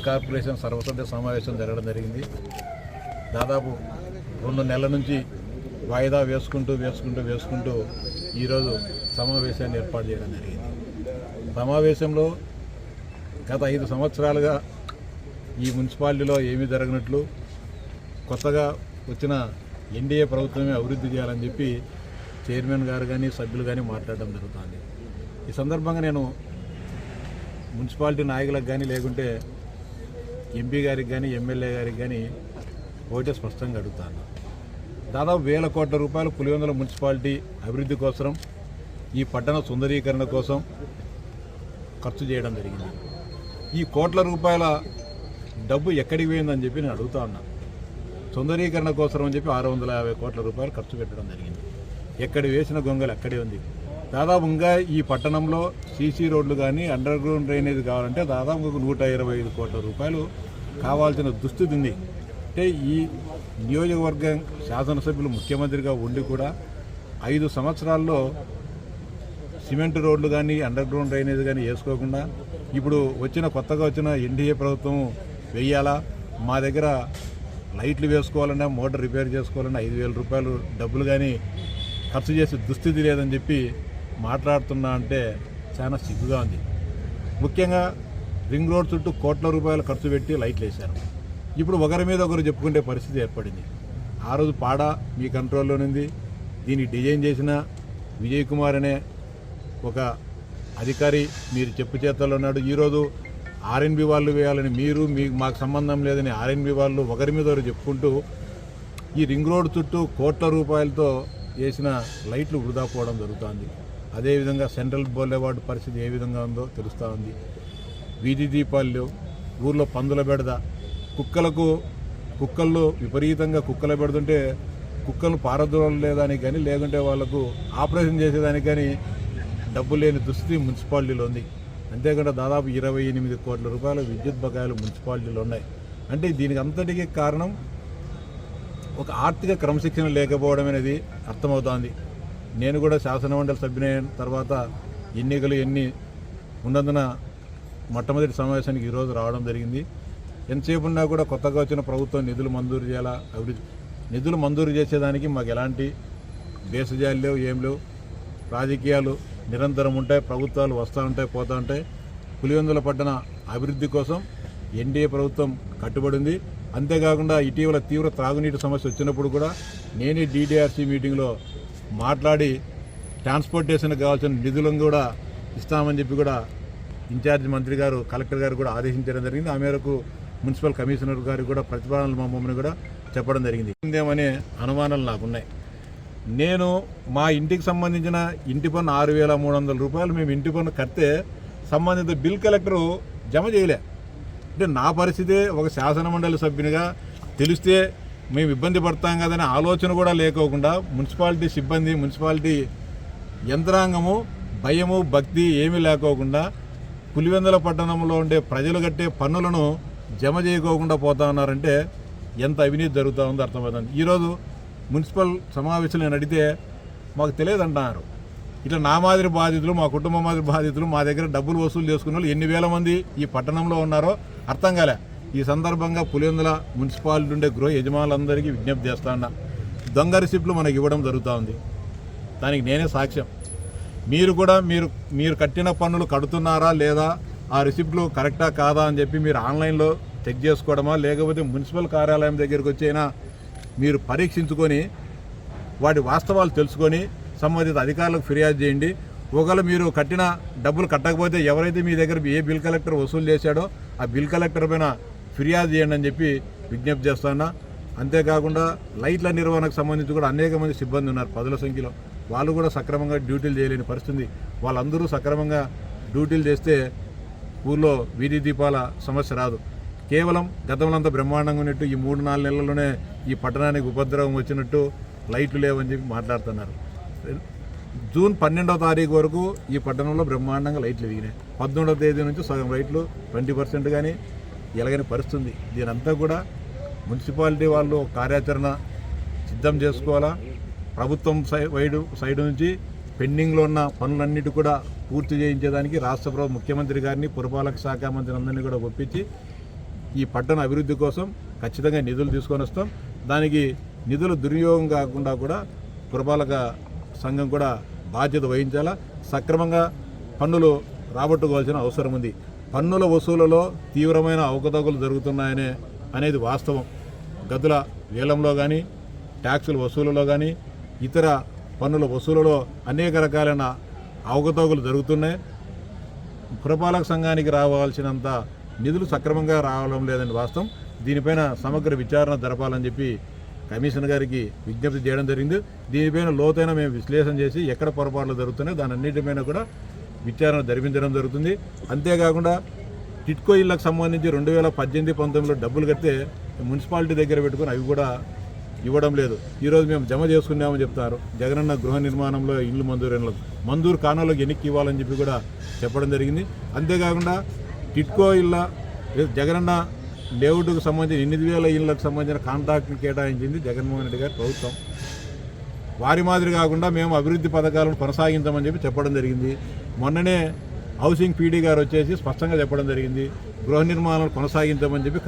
Corporation సర్వసభ్య సమావేశం జరగడం జరిగింది. దాదాపు 2 నెలల నుంచి వాయిదా వేసుకుంటూ ఈరోజు సమావేశాన్ని ఏర్పాటు చేయడం జరిగింది. సమావేశంలో గత 5 సంవత్సరాలుగా ఈ మున్సిపాలిటీలో ఏమీ జరగనట్లు కొత్తగా వచ్చిన ఎన్డీఏ ప్రభుత్వమే అభివృద్ధి చేయాలని చెప్పి చైర్మన్ గారు కానీ సభ్యులు కానీ మాట్లాడడం జరుగుతుంది. ఈ సందర్భంగా నేను మున్సిపాలిటీ నాయకులకు కానీ లేకుంటే ఎంపీ గారికి కానీ ఎమ్మెల్యే గారికి కానీ ఒకటే స్పష్టంగా అడుగుతాను. దాదాపు 1000 కోట్ల రూపాయలు పులివెందుల మున్సిపాలిటీ అభివృద్ధి కోసం, ఈ పట్టణ సుందరీకరణ కోసం ఖర్చు చేయడం జరిగింది. ఈ కోట్ల రూపాయల డబ్బు ఎక్కడికి పోయిందని చెప్పి నేను అడుగుతా ఉన్నా. సుందరీకరణ కోసం అని చెప్పి 650 కోట్ల రూపాయలు ఖర్చు పెట్టడం జరిగింది. ఎక్కడ వేసిన గొంగలు అక్కడే ఉంది. దాదాపు ఇంకా ఈ పట్టణంలో సీసీ రోడ్లు కానీ అండర్ గ్రౌండ్ డ్రైనేజ్ కావాలంటే దాదాపు 125 కోట్ల రూపాయలు కావాల్సిన దుస్థితి ఉంది. అంటే ఈ నియోజకవర్గం శాసనసభ్యులు ముఖ్యమంత్రిగా ఉండి కూడా 5 సంవత్సరాల్లో సిమెంట్ రోడ్లు కానీ అండర్ గ్రౌండ్ డ్రైనేజ్ కానీ వేసుకోకుండా ఇప్పుడు కొత్తగా వచ్చిన ఎన్డీఏ ప్రభుత్వం వెయ్యాలా, మా దగ్గర లైట్లు వేసుకోవాలన్నా మోటార్ రిపేర్ చేసుకోవాలన్నా 5,000 రూపాయలు డబ్బులు కానీ ఖర్చు చేసే దుస్థితి లేదని చెప్పి మాట్లాడుతున్నా అంటే చాలా సిగ్గుగా ఉంది. ముఖ్యంగా రింగ్ రోడ్ చుట్టూ కోట్ల రూపాయలు ఖర్చు పెట్టి లైట్లు వేశారు. ఇప్పుడు ఒకరి మీద ఒకరు చెప్పుకునే పరిస్థితి ఏర్పడింది. ఆ రోజు పాడ మీ కంట్రోల్లోనుంది. దీన్ని డిజైన్ చేసిన విజయ్ కుమార్ అనే ఒక అధికారి మీరు చెప్పు చేతల్లో ఉన్నాడు. ఈరోజు ఆర్ఎన్బి వాళ్ళు వేయాలని మాకు సంబంధం లేదని ఆర్ఎన్బి వాళ్ళు ఒకరి మీద ఒకరు చెప్పుకుంటూ ఈ రింగ్ రోడ్ చుట్టూ కోట్ల రూపాయలతో వేసిన లైట్లు వృధా పోవడం జరుగుతుంది. అదేవిధంగా సెంట్రల్ బోలేవార్డు పరిస్థితి ఏ విధంగా ఉందో తెలుస్తూ ఉంది. వీధి దీపాలు, ఊర్లో పందుల బెడద, కుక్కల్లో విపరీతంగా కుక్కల బెడదుంటే కుక్కలను పారదోలలేదానికి కానీ లేకుంటే వాళ్లకు ఆపరేషన్ చేసేదానికి కానీ డబ్బు లేని దుస్థితి మున్సిపాలిటీలో ఉంది. అంతేకాకుండా దాదాపు 28 కోట్ల రూపాయల విద్యుత్ బకాయిలు మున్సిపాలిటీలో ఉన్నాయి. అంటే దీనికి అంతటికీ కారణం ఒక ఆర్థిక క్రమశిక్షణ లేకపోవడం అనేది అర్థమవుతోంది. నేను కూడా శాసనమండలి సభ్యునైన తర్వాత ఎన్నికలు ఉన్నందున మొట్టమొదటి సమావేశానికి ఈరోజు రావడం జరిగింది. ఎంతసేపు ఉన్నా కూడా కొత్తగా వచ్చిన ప్రభుత్వం నిధులు మంజూరు చేయాలా, నిధులు మంజూరు చేసేదానికి మాకు ఎలాంటి బేసజాలు లేవు, ఏం లేవు. రాజకీయాలు నిరంతరం ఉంటాయి, ప్రభుత్వాలు వస్తూ ఉంటాయి, పోతూ ఉంటాయి. పులివెందుల పట్టణ అభివృద్ధి కోసం ఎన్డీఏ ప్రభుత్వం కట్టుబడింది. అంతేకాకుండా ఇటీవల తీవ్ర త్రాగునీటి సమస్య వచ్చినప్పుడు కూడా నేనే డీడీఆర్సీ మీటింగ్లో మాట్లాడి ట్రాన్స్పోర్టేషన్కి కావాల్సిన నిధులను కూడా ఇస్తామని చెప్పి కూడా ఇన్ఛార్జ్ మంత్రి గారు, కలెక్టర్ గారు కూడా ఆదేశించడం జరిగింది. ఆ మేరకు మున్సిపల్ కమిషనర్ గారికి కూడా ప్రతిపాదనలు మమ్మల్ని కూడా చెప్పడం జరిగింది. ఏమనే అనుమానాలు నాకున్నాయి. నేను మా ఇంటికి సంబంధించిన ఇంటి పన్ను 6,300 రూపాయలు మేము ఇంటి పన్ను కడితే సంబంధిత బిల్ కలెక్టరు జమ చేయలే. అంటే నా పరిస్థితి ఒక శాసనమండలి సభ్యునిగా తెలిస్తే మేము ఇబ్బంది పడతాం కదనే ఆలోచన కూడా లేకోకుండా మున్సిపాలిటీ సిబ్బంది, మున్సిపాలిటీ యంత్రాంగము భయము భక్తి ఏమీ లేకోకుండా పులివెందుల పట్టణంలో ఉండే ప్రజలు కట్టే పన్నులను జమ చేయకోకుండా పోతా ఉన్నారంటే ఎంత అవినీతి జరుగుతూ ఉందో అర్థమవుతుంది. ఈరోజు మున్సిపల్ సమావేశంలో నేను అడిగితే మాకు తెలియదు అంటున్నారు. ఇట్లా నా మాదిరి బాధితులు, మా కుటుంబం మాదిరి బాధితులు మా దగ్గర డబ్బులు వసూలు చేసుకున్న వాళ్ళు ఎన్ని వేల మంది ఈ పట్టణంలో ఉన్నారో అర్థం కాలే. ఈ సందర్భంగా పులివెందుల మున్సిపాలిటీ ఉండే గృహ యజమానులందరికీ విజ్ఞప్తి చేస్తా ఉన్నా. దొంగ రిసిప్ట్లు మనకి ఇవ్వడం జరుగుతూ ఉంది. దానికి నేనే సాక్ష్యం. మీరు కూడా మీరు కట్టిన పన్నులు కడుతున్నారా లేదా, ఆ రిసిప్ట్లు కరెక్టా కాదా అని చెప్పి మీరు ఆన్లైన్లో చెక్ చేసుకోవడమా, లేకపోతే మున్సిపల్ కార్యాలయం దగ్గరికి వచ్చైనా మీరు పరీక్షించుకొని వాటి వాస్తవాలు తెలుసుకొని సంబంధిత అధికారులకు ఫిర్యాదు చేయండి. ఒకవేళ మీరు కట్టిన డబ్బులు కట్టకపోతే ఎవరైతే మీ దగ్గర ఏ బిల్ కలెక్టర్ వసూలు చేశాడో ఆ బిల్ కలెక్టర్ పైన ఫిర్యాదు చేయండి అని చెప్పి విజ్ఞప్తి చేస్తున్నా. అంతేకాకుండా లైట్ల నిర్వహణకు సంబంధించి కూడా అనేక మంది సిబ్బంది ఉన్నారు, 10ల సంఖ్యలో. వాళ్ళు కూడా సక్రమంగా డ్యూటీలు చేయలేని పరిస్థితి. వాళ్ళందరూ సక్రమంగా డ్యూటీలు చేస్తే ఊళ్ళో వీధి దీపాల సమస్య రాదు. కేవలం గతంలో అంతా బ్రహ్మాండంగా ఉన్నట్టు ఈ 3-4 నెలల్లోనే ఈ పట్టణానికి ఉపద్రవం వచ్చినట్టు లైట్లు లేవని చెప్పి మాట్లాడుతున్నారు. జూన్ 12వ తారీఖు వరకు ఈ పట్టణంలో బ్రహ్మాండంగా లైట్లు ఎదిగినాయి. 18వ తేదీ నుంచి సగం లైట్లు 20% కానీ ఎలాగని పరిస్థితుంది. దీనంతా కూడా మున్సిపాలిటీ వాళ్ళు కార్యాచరణ సిద్ధం చేసుకోవాలా. ప్రభుత్వం సైడ్ నుంచి పెండింగ్లో ఉన్న పనులన్నిటి కూడా పూర్తి చేయించేదానికి రాష్ట్ర ప్రభుత్వం ముఖ్యమంత్రి గారిని, పురపాలక శాఖ మంత్రి అందరినీ కూడా ఒప్పించి ఈ పట్టణ అభివృద్ధి కోసం ఖచ్చితంగా నిధులు తీసుకొని వస్తాం. దానికి నిధులు దుర్వినియోగం కాకుండా కూడా పురపాలక సంఘం కూడా బాధ్యత వహించాలా. సక్రమంగా పన్నులు రాబట్టుకోవాల్సిన అవసరం ఉంది. పన్నుల వసూలులో తీవ్రమైన అవకతవకలు జరుగుతున్నాయనే అనేది వాస్తవం. గదుల వేలంలో కానీ, ట్యాక్సుల వసూలులో కానీ, ఇతర పన్నుల వసూలులో అనేక రకాలైన అవకతవకలు జరుగుతున్నాయి. పురపాలక సంఘానికి రావాల్సినంత నిధులు సక్రమంగా రావడం లేదని వాస్తవం. దీనిపైన సమగ్ర విచారణ జరపాలని చెప్పి కమిషనర్ గారికి విజ్ఞప్తి చేయడం జరిగింది. దీనిపైన లోతైన మేము విశ్లేషణ చేసి ఎక్కడ పొరపాట్లు జరుగుతున్నాయో దాని అన్నిటిపైన కూడా విచారణ జరిపించడం జరుగుతుంది. అంతేకాకుండా టిట్కో ఇళ్లకు సంబంధించి 2018-19లో డబ్బులు కడితే మున్సిపాలిటీ దగ్గర పెట్టుకుని అవి కూడా ఇవ్వడం లేదు. ఈరోజు మేము జమ చేసుకున్నామని చెప్తారు. జగనన్న గృహ నిర్మాణంలో ఇల్లు మంజూరు కానోళ్ళకి ఎన్నిక ఇవ్వాలని చెప్పి కూడా చెప్పడం జరిగింది. అంతేకాకుండా టిట్కో ఇళ్ళ జగనన్న లేఅవుట్కు సంబంధించి 8,000 ఇళ్లకు సంబంధించిన కాంట్రాక్ట్ని కేటాయించింది జగన్మోహన్ రెడ్డి గారి ప్రభుత్వం. వారి మాదిరి కాకుండా మేము అభివృద్ధి పథకాలను కొనసాగించామని చెప్పి చెప్పడం జరిగింది. మొన్ననే హౌసింగ్ పీడీ గారు వచ్చేసి స్పష్టంగా చెప్పడం జరిగింది. గృహ నిర్మాణాలు కొనసాగించామని చెప్పి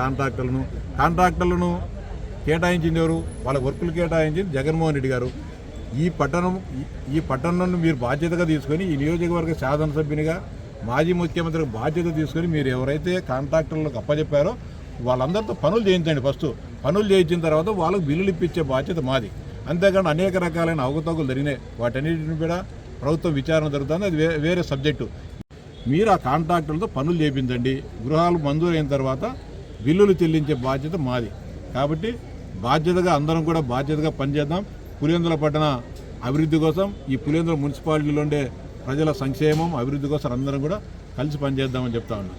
కాంట్రాక్టర్లను కేటాయించింది ఎవరు? వాళ్ళ వర్కులు కేటాయించింది జగన్మోహన్ రెడ్డి గారు. ఈ పట్టణాన్ని మీరు బాధ్యతగా తీసుకొని ఈ నియోజకవర్గ శాసనసభ్యునిగా మాజీ ముఖ్యమంత్రికి బాధ్యత తీసుకొని మీరు ఎవరైతే కాంట్రాక్టర్లకు అప్పచెప్పారో వాళ్ళందరితో పనులు చేయించండి. ఫస్ట్ పనులు చేయించిన తర్వాత వాళ్ళకు బిల్లులు ఇప్పించే బాధ్యత మాది. అంతేకాని అనేక రకాలైన అవకతవకలు జరిగినాయి. వాటన్నిటిని కూడా ప్రభుత్వం విచారణ జరుగుతుంది. అది వేరే సబ్జెక్టు. మీరు ఆ కాంట్రాక్టర్లతో పనులు చేయించండి. గృహాలు మంజూరైన తర్వాత బిల్లులు చెల్లించే బాధ్యత మాది. కాబట్టి బాధ్యతగా అందరం కూడా బాధ్యతగా పనిచేద్దాం. పులివెందుల పట్టణ అభివృద్ధి కోసం, ఈ పులివెందుల మున్సిపాలిటీలో ఉండే ప్రజల సంక్షేమం అభివృద్ధి కోసం అందరం కూడా కలిసి పనిచేద్దామని చెప్తా ఉన్నాం.